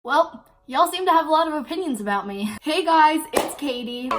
Well, y'all seem to have a lot of opinions about me. Hey guys, it's Caiti.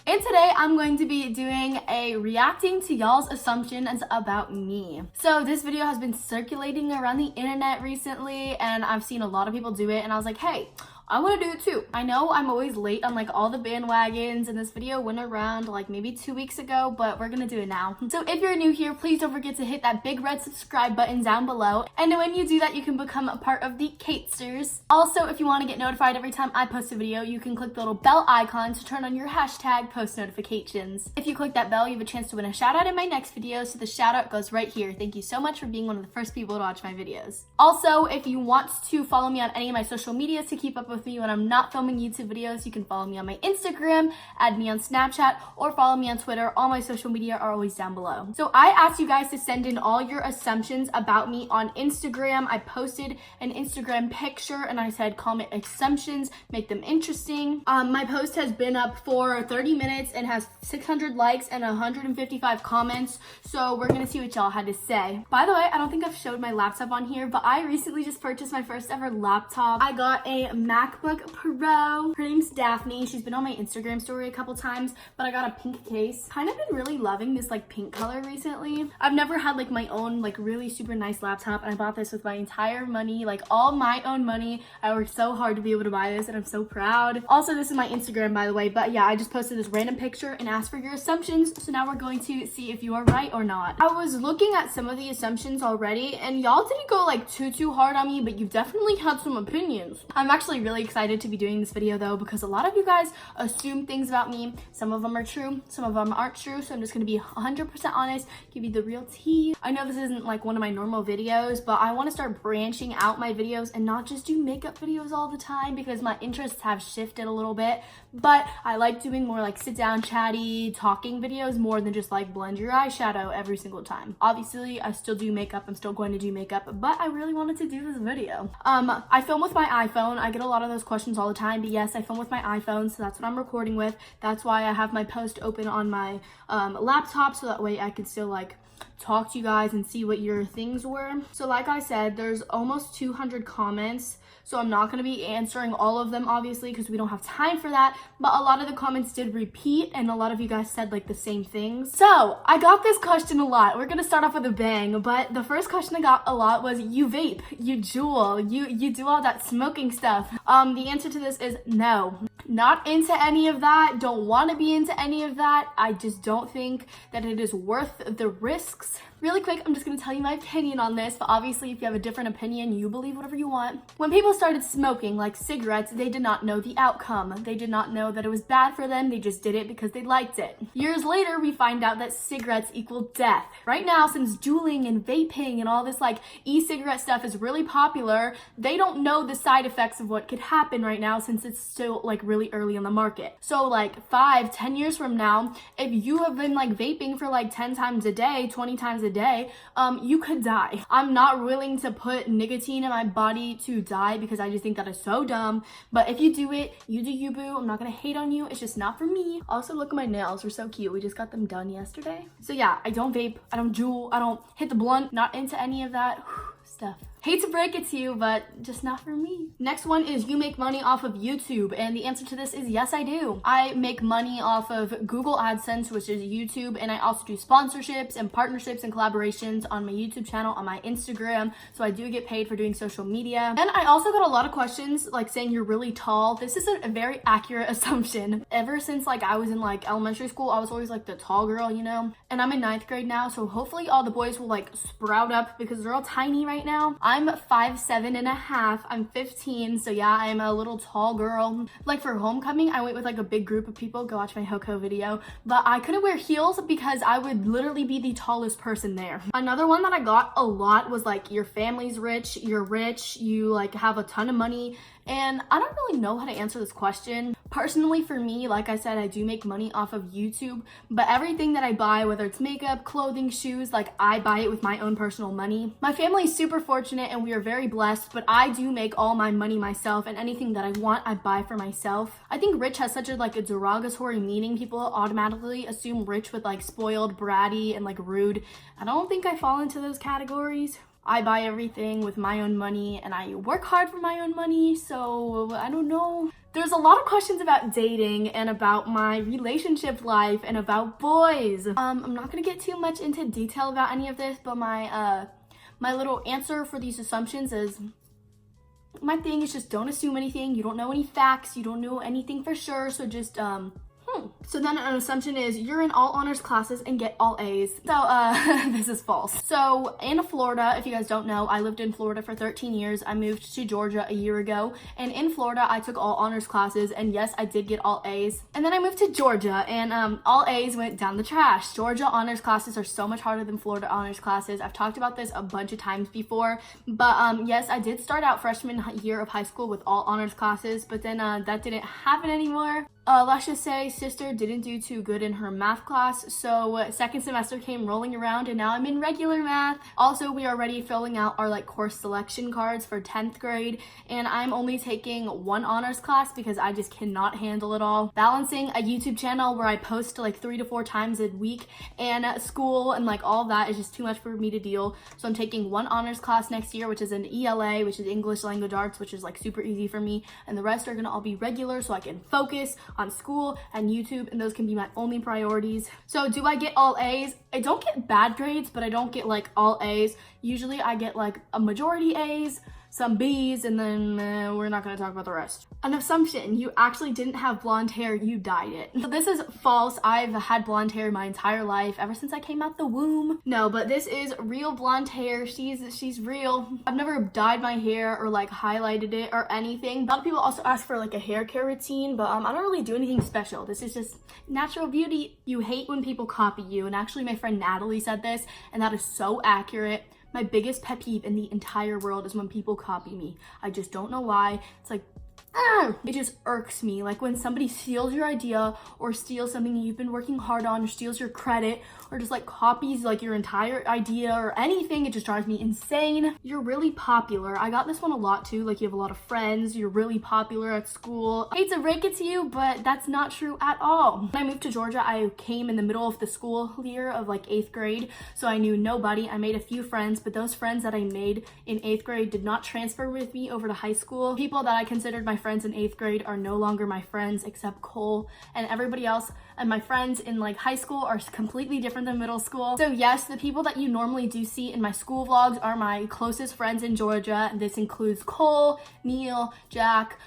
And today I'm going to be doing a reacting to y'all's assumptions about me. So this video has been circulating around the internet recently and I've seen a lot of people do it and I was like, hey, I want to do it too. I know I'm always late on like all the bandwagons and this video went around like maybe 2 weeks ago, but we're gonna do it now. So if you're new here, please don't forget to hit that big red subscribe button down below. And when you do that, you can become a part of the Caitsters. Also, if you want to get notified every time I post a video, you can click the little bell icon to turn on your hashtag post notifications. If you click that bell, you have a chance to win a shout out in my next video. So the shout out goes right here. Thank you so much for being one of the first people to watch my videos. Also, if you want to follow me on any of my social medias to keep up with me when I'm not filming YouTube videos, you can follow me on my Instagram, add me on Snapchat, or follow me on Twitter. All my social media are always down below. So I asked you guys to send in all your assumptions about me on Instagram. I posted an Instagram picture and I said comment assumptions, make them interesting. My post has been up for 30 minutes and has 600 likes and 155 comments. So we're gonna see what y'all had to say. By the way, I don't think I've showed my laptop on here, but I recently just purchased my first ever laptop. I got a MacBook Pro. Her name's Daphne. She's been on my Instagram story a couple times, but I got a pink case. Kind of been really loving this like pink color recently. I've never had like my own like really super nice laptop and I bought this with my entire money, like all my own money. I worked so hard to be able to buy this and I'm so proud. Also, this is my Instagram, by the way, but yeah, I just posted this random picture and asked for your assumptions. So now we're going to see if you are right or not. I was looking at some of the assumptions already and y'all didn't go like too hard on me, but you definitely had some opinions. I'm actually really excited to be doing this video though because a lot of you guys assume things about me. Some of them are true, some of them aren't true, so I'm just gonna be 100% honest, give you the real tea. I know this isn't like one of my normal videos, but I want to start branching out my videos and not just do makeup videos all the time because my interests have shifted a little bit, but I like doing more like sit down chatty talking videos more than just like blend your eyeshadow every single time. Obviously I still do makeup, I'm still going to do makeup, but I really wanted to do this video. I film with my iPhone. I get a lot of those questions all the time, but yes, I film with my iPhone, so that's what I'm recording with. That's why I have my post open on my laptop, so that way I can still like talk to you guys and see what your things were. So like I said, there's almost 200 comments, so I'm not going to be answering all of them obviously because we don't have time for that, but a lot of the comments did repeat and a lot of you guys said like the same things. So I got this question a lot. We're going to start off with a bang, but the first question I got a lot was, you vape, you jewel, you do all that smoking stuff. The answer to this is no. Not into any of that, don't want to be into any of that. I just don't think that it is worth the risks. Really quick, I'm just going to tell you my opinion on this, but obviously if you have a different opinion, you believe whatever you want. When people started smoking like cigarettes, they did not know the outcome. They did not know that it was bad for them. They just did it because they liked it. Years later, we find out that cigarettes equal death. Right now, since juuling and vaping and all this like e-cigarette stuff is really popular, they don't know the side effects of what could happen right now since it's still like really early on the market. So like 5-10 years from now, if you have been like vaping for like 10 times a day, 20 times a day, you could die. I'm not willing to put nicotine in my body to die because I just think that is so dumb. But if you do it, you do you, boo. I'm not gonna hate on you. It's just not for me. Also, look at my nails. They're so cute. We just got them done yesterday. So yeah, I don't vape. I don't juul. I don't hit the blunt. Not into any of that stuff. Hate to break it to you, but just not for me. Next one is, you make money off of YouTube, and the answer to this is yes, I do. I make money off of Google AdSense, which is YouTube, and I also do sponsorships and partnerships and collaborations on my YouTube channel, on my Instagram, so I do get paid for doing social media. And I also got a lot of questions like saying you're really tall. This is a very accurate assumption. Ever since like I was in like elementary school, I was always like the tall girl, you know? And I'm in 9th grade now, so hopefully all the boys will like sprout up because they're all tiny right now. I'm 5'7.5". I'm 15, so yeah, I'm a little tall girl. Like for homecoming, I went with like a big group of people. Go watch my Hoko video. But I couldn't wear heels because I would literally be the tallest person there. Another one that I got a lot was like, your family's rich, you're rich, you like have a ton of money, And I don't really know how to answer this question. Personally, for me, like I said, I do make money off of YouTube, but everything that I buy, whether it's makeup, clothing, shoes, like I buy it with my own personal money. My family is super fortunate and we are very blessed, but I do make all my money myself, and anything that I want, I buy for myself. I think rich has such a like a derogatory meaning. People automatically assume rich with like spoiled, bratty, and like rude. I don't think I fall into those categories. I buy everything with my own money and I work hard for my own money, so I don't know. There's a lot of questions about dating and about my relationship life and about boys. I'm not gonna get too much into detail about any of this, but my little answer for these assumptions is, my thing is just don't assume anything. You don't know any facts, you don't know anything for sure, so just So then an assumption is you're in all honors classes and get all A's. So this is false. So in Florida, if you guys don't know, I lived in Florida for 13 years. I moved to Georgia a year ago, and in Florida I took all honors classes, and yes, I did get all A's. And then I moved to Georgia, and all A's went down the trash. Georgia honors classes are so much harder than Florida honors classes. I've talked about this a bunch of times before, but yes, I did start out freshman year of high school with all honors classes, but then that didn't happen anymore. Let's just say sister didn't do too good in her math class, so second semester came rolling around and now I'm in regular math. Also, we are already filling out our like course selection cards for 10th grade, and I'm only taking one honors class because I just cannot handle it all. Balancing a YouTube channel where I post like 3 to 4 times a week and school and like all that is just too much for me to deal. So I'm taking one honors class next year, which is an ELA, which is English Language Arts, which is like super easy for me, and the rest are gonna all be regular so I can focus on school and YouTube, and those can be my only priorities. So do I get all A's? I don't get bad grades, but I don't get like all A's. Usually I get like a majority A's, some B's, and then we're not gonna talk about the rest. An assumption, you actually didn't have blonde hair, you dyed it. So this is false. I've had blonde hair my entire life, ever since I came out the womb. No, but this is real blonde hair. She's real. I've never dyed my hair or like highlighted it or anything. A lot of people also ask for like a hair care routine, but I don't really do anything special. This is just natural beauty. You hate when people copy you, and actually my friend Natalie said this, and that is so accurate. My biggest pet peeve in the entire world is when people copy me. I just don't know why. It's like, it just irks me. Like when somebody steals your idea or steals something you've been working hard on, or steals your credit, or just like copies like your entire idea or anything, it just drives me insane. You're really popular. I got this one a lot too. Like you have a lot of friends, you're really popular at school. I hate to break it to you, but that's not true at all. When I moved to Georgia, I came in the middle of the school year of like 8th grade, so I knew nobody. I made a few friends, but those friends that I made in 8th grade did not transfer with me over to high school. People that I considered my friends in 8th grade are no longer my friends except Cole, and everybody else and my friends in like high school are completely different than middle school. So yes, the people that you normally do see in my school vlogs are my closest friends in Georgia. This includes Cole, Neil, Jack,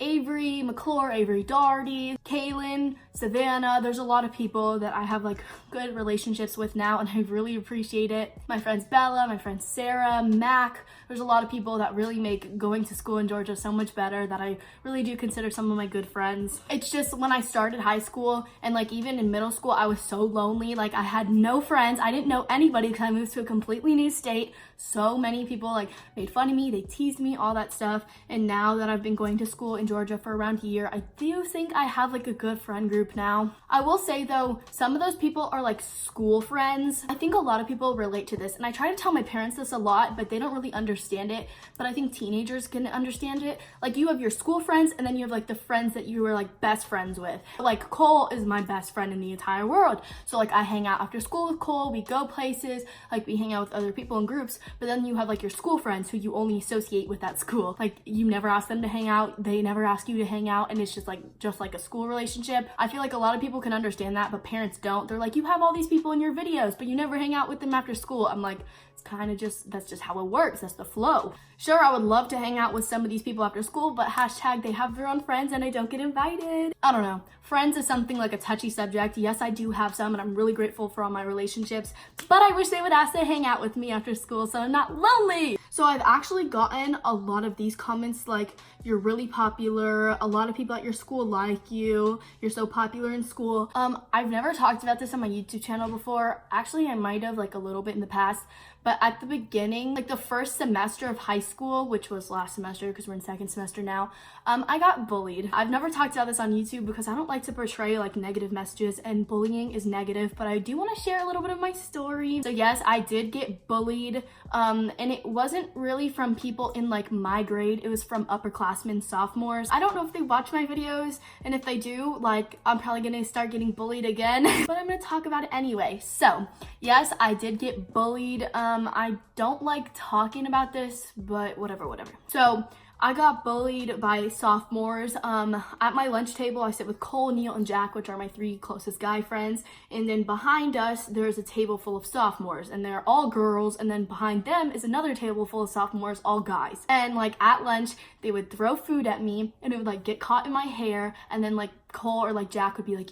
Avery, McClure, Avery Doherty, Kaylin, Savannah. There's a lot of people that I have like good relationships with now, and I really appreciate it. My friends Bella, my friends Sarah, Mac. There's a lot of people that really make going to school in Georgia so much better that I really do consider some of my good friends. It's just when I started high school and like even in middle school, I was so lonely. Like I had no friends. I didn't know anybody because I moved to a completely new state. So many people like made fun of me, they teased me, all that stuff. And now that I've been going to school in Georgia for around a year, I do think I have like a good friend group now. I will say though, some of those people are like school friends. I think a lot of people relate to this, and I try to tell my parents this a lot, but they don't really understand it. But I think teenagers can understand it. Like you have your school friends, and then you have like the friends that you were like best friends with. Like Cole is my best friend in the entire world. So like I hang out after school with Cole, we go places, like we hang out with other people in groups. But then you have like your school friends who you only associate with that school. Like you never ask them to hang out, they never ask you to hang out, and it's just like a school relationship. I feel like a lot of people can understand that, but parents don't. They're like, you have all these people in your videos, but you never hang out with them after school. I'm like, it's kind of just, that's just how it works. That's the flow. Sure, I would love to hang out with some of these people after school, but hashtag they have their own friends and I don't get invited. I don't know. Friends is something like a touchy subject. Yes, I do have some, and I'm really grateful for all my relationships, but I wish they would ask to hang out with me after school so I'm not lonely. So I've actually gotten a lot of these comments like, you're really popular, a lot of people at your school like you, you're so popular in school. I've never talked about this on my YouTube channel before. Actually, I might have like a little bit in the past, but at the beginning, like the first semester of high school, which was last semester because we're in second semester now, I got bullied. I've never talked about this on YouTube because I don't like to portray like negative messages, and bullying is negative, but I do want to share a little bit of my story. So yes, I did get bullied, and it wasn't really from people in like my grade. It was from upperclassmen, sophomores. I don't know if they watch my videos, and if they do, like, I'm probably gonna start getting bullied again, but I'm gonna talk about it anyway. So yes, I did get bullied. I don't like talking about this, but whatever. So I got bullied by sophomores. At my lunch table, I sit with Cole, Neil, and Jack, which are my 3 closest guy friends. And then behind us, there's a table full of sophomores, and they're all girls. And then behind them is another table full of sophomores, all guys. And like at lunch, they would throw food at me, and it would like get caught in my hair. And then like Cole or like Jack would be like,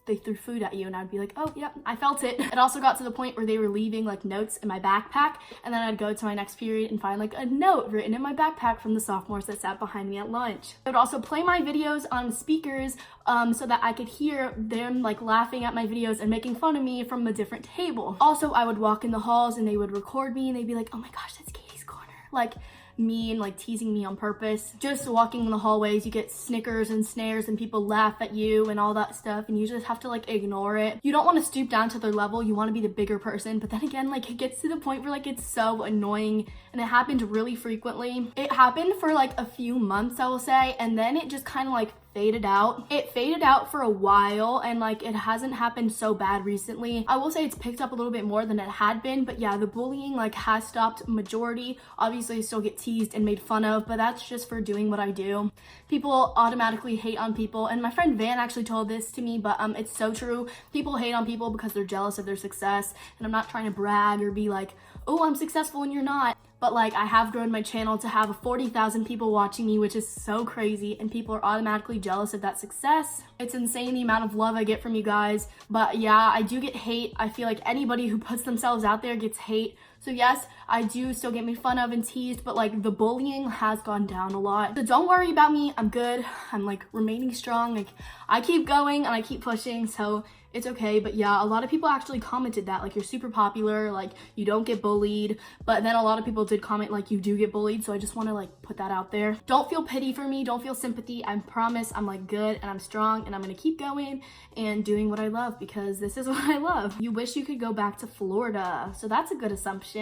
they threw food at you, and I'd be like, oh yeah, I felt it. It also got to the point where they were leaving like notes in my backpack, and then I'd go to my next period and find like a note written in my backpack from the sophomores that sat behind me at lunch. I would also play my videos on speakers so that I could hear them like laughing at my videos and making fun of me from a different table. Also, I would walk in the halls and they would record me, and they'd be like, oh my gosh, that's Caiti's corner. Like mean, like teasing me on purpose. Just walking in the hallways, you get snickers and snares and people laugh at you and all that stuff, and you just have to like ignore it. You don't want to stoop down to their level, you want to be the bigger person, but then again, like it gets to the point where like it's so annoying, and it happened really frequently. It happened for like a few months, I will say, and then it just kind of like faded out. It faded out for a while, and like it hasn't happened so bad recently. I will say it's picked up a little bit more than it had been, but yeah, the bullying like has stopped majority. Obviously I still get teased and made fun of, but that's just for doing what I do. People automatically hate on people, and my friend Van actually told this to me, but it's so true. People hate on people because they're jealous of their success, and I'm not trying to brag or be like, oh, I'm successful and you're not. But like I have grown my channel to have 40,000 people watching me, which is so crazy, and people are automatically jealous of that success. It's insane the amount of love I get from you guys. But yeah, I do get hate. I feel like anybody who puts themselves out there gets hate. So yes, I do still get made fun of and teased, but like the bullying has gone down a lot. So don't worry about me. I'm good. I'm like remaining strong. Like I keep going and I keep pushing, so it's okay. But yeah, a lot of people actually commented that like you're super popular, like you don't get bullied, but then a lot of people did comment like you do get bullied. So I just want to like put that out there. Don't feel pity for me, don't feel sympathy. I promise I'm like good and I'm strong, and I'm gonna keep going and doing what I love, because this is what I love. You wish you could go back to Florida, so that's a good assumption.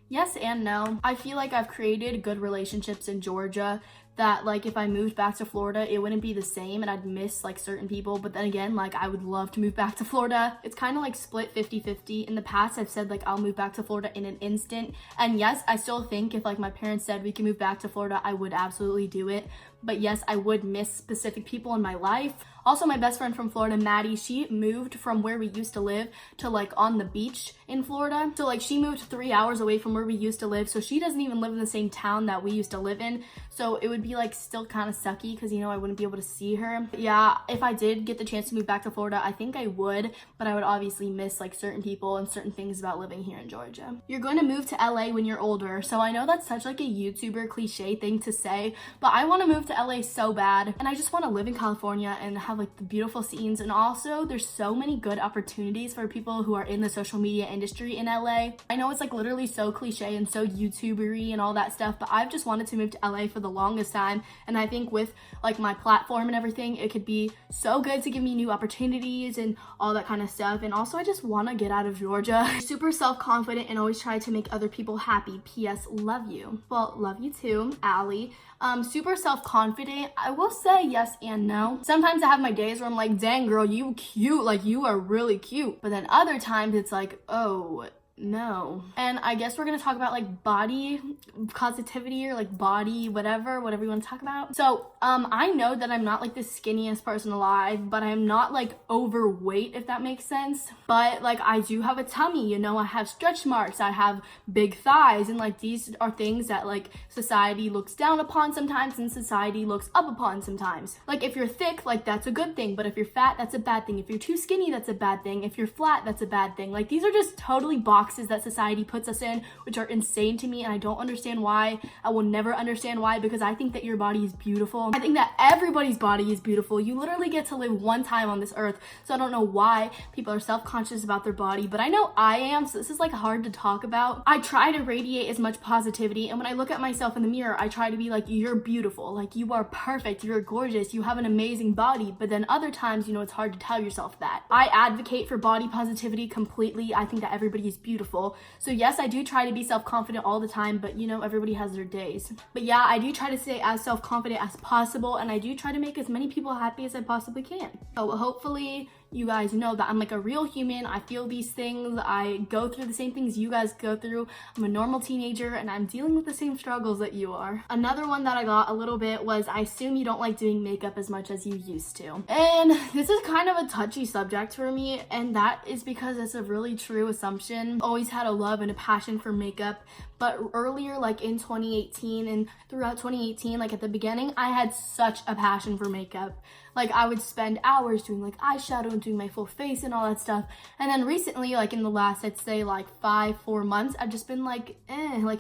Yes and no. I feel like I've created good relationships in Georgia that like if I moved back to Florida, it wouldn't be the same, and I'd miss like certain people. But then again, like I would love to move back to Florida. It's kind of like split 50-50. In the past, I've said like I'll move back to Florida in an instant, and yes, I still think if like my parents said we can move back to Florida, I would absolutely do it. But yes, I would miss specific people in my life. Also, my best friend from Florida, Maddie, she moved from where we used to live to like on the beach in Florida. So like she moved 3 hours away from where we used to live. So she doesn't even live in the same town that we used to live in. So it would be like still kind of sucky because, you know, I wouldn't be able to see her. But yeah, if I did get the chance to move back to Florida, I think I would, but I would obviously miss like certain people and certain things about living here in Georgia. You're going to move to LA when you're older. So I know that's such like a YouTuber cliche thing to say, but I want to move to LA so bad, and I just want to live in California and have like the beautiful scenes. And also there's so many good opportunities for people who are in the social media industry in LA. I know it's like literally so cliche and so YouTubery and all that stuff, but I've just wanted to move to LA for the longest time, and I think with like my platform and everything, it could be so good to give me new opportunities and all that kind of stuff. And also I just want to get out of Georgia. Super self-confident and always try to make other people happy. P.S. Love you. Well, love you too, Allie. Super self-confident. I will say yes and no. Sometimes I have my days where I'm like, dang girl, you cute, like you are really cute. But then other times it's like, oh no. And I guess we're gonna talk about like body positivity or like body whatever you want to talk about. So I know that I'm not like the skinniest person alive, but I'm not like overweight, if that makes sense. But like I do have a tummy, you know, I have stretch marks, I have big thighs, and like these are things that like society looks down upon sometimes and society looks up upon sometimes. Like if you're thick, like that's a good thing, but if you're fat, that's a bad thing. If you're too skinny, that's a bad thing. If you're flat, that's a bad thing. Like these are just totally boxes boxes that society puts us in, which are insane to me, and I don't understand why. I will never understand why, because I think that your body is beautiful. I think that everybody's body is beautiful. You literally get to live one time on this earth, so I don't know why people are self-conscious about their body, but I know I am, so this is like hard to talk about. I try to radiate as much positivity, and when I look at myself in the mirror, I try to be like, you're beautiful, like you are perfect, you're gorgeous, you have an amazing body. But then other times, you know, it's hard to tell yourself that. I advocate for body positivity completely. I think that everybody is beautiful. So yes, I do try to be self-confident all the time, but you know, everybody has their days. But yeah, I do try to stay as self-confident as possible, and I do try to make as many people happy as I possibly can. So hopefully you guys know that I'm like a real human. I feel these things. I go through the same things you guys go through. I'm a normal teenager and I'm dealing with the same struggles that you are. Another one that I got a little bit was, I assume you don't like doing makeup as much as you used to. And this is kind of a touchy subject for me, and that is because it's a really true assumption. Always had a love and a passion for makeup, but earlier, like in 2018 and throughout 2018, like at the beginning, I had such a passion for makeup. Like I would spend hours doing like eyeshadow and doing my full face and all that stuff. And then recently, like in the last, I'd say like 4 months, I've just been like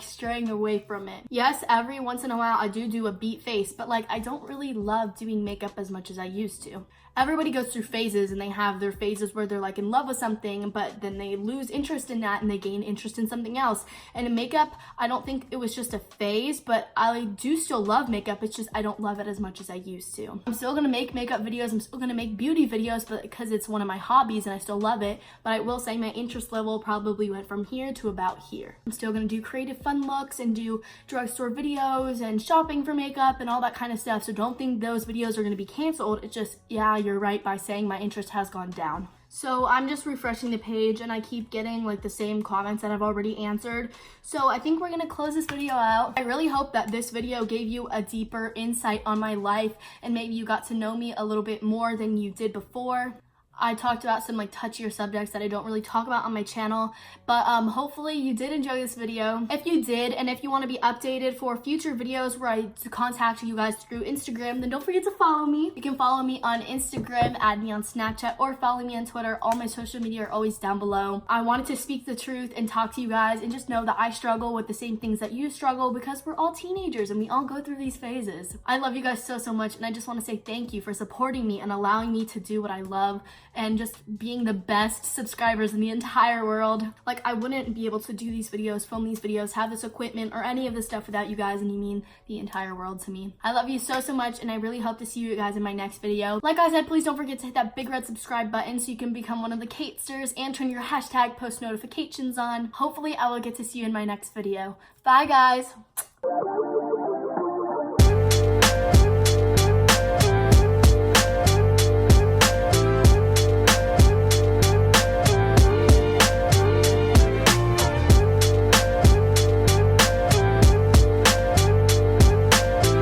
straying away from it. Yes, every once in a while I do a beat face, but like I don't really love doing makeup as much as I used to. Everybody goes through phases, and they have their phases where they're like in love with something, but then they lose interest in that and they gain interest in something else. And in makeup, I don't think it was just a phase, but I do still love makeup. It's just I don't love it as much as I used to. I'm still gonna make makeup videos, I'm still gonna make beauty videos, but because it's one of my hobbies and I still love it. But I will say my interest level probably went from here to about here. I'm still gonna do creative fun looks and do drugstore videos and shopping for makeup and all that kind of stuff. So don't think those videos are gonna be canceled. It's just, yeah, you're right by saying my interest has gone down. So I'm just refreshing the page and I keep getting like the same comments that I've already answered. So I think we're gonna close this video out. I really hope that this video gave you a deeper insight on my life, and maybe you got to know me a little bit more than you did before. I talked about some like touchier subjects that I don't really talk about on my channel, but hopefully you did enjoy this video. If you did, and if you want to be updated for future videos where I contact you guys through Instagram, then don't forget to follow me. You can follow me on Instagram, add me on Snapchat, or follow me on Twitter. All my social media are always down below. I wanted to speak the truth and talk to you guys and just know that I struggle with the same things that you struggle, because we're all teenagers and we all go through these phases. I love you guys so much, and I just want to say thank you for supporting me and allowing me to do what I love, and just being the best subscribers in the entire world. Like I wouldn't be able to do these videos, film these videos, have this equipment, or any of this stuff without you guys, and you mean the entire world to me. I love you so much, and I really hope to see you guys in my next video. Like I said, please don't forget to hit that big red subscribe button so you can become one of the Caitsters and turn your hashtag post notifications on. Hopefully I will get to see you in my next video. Bye guys!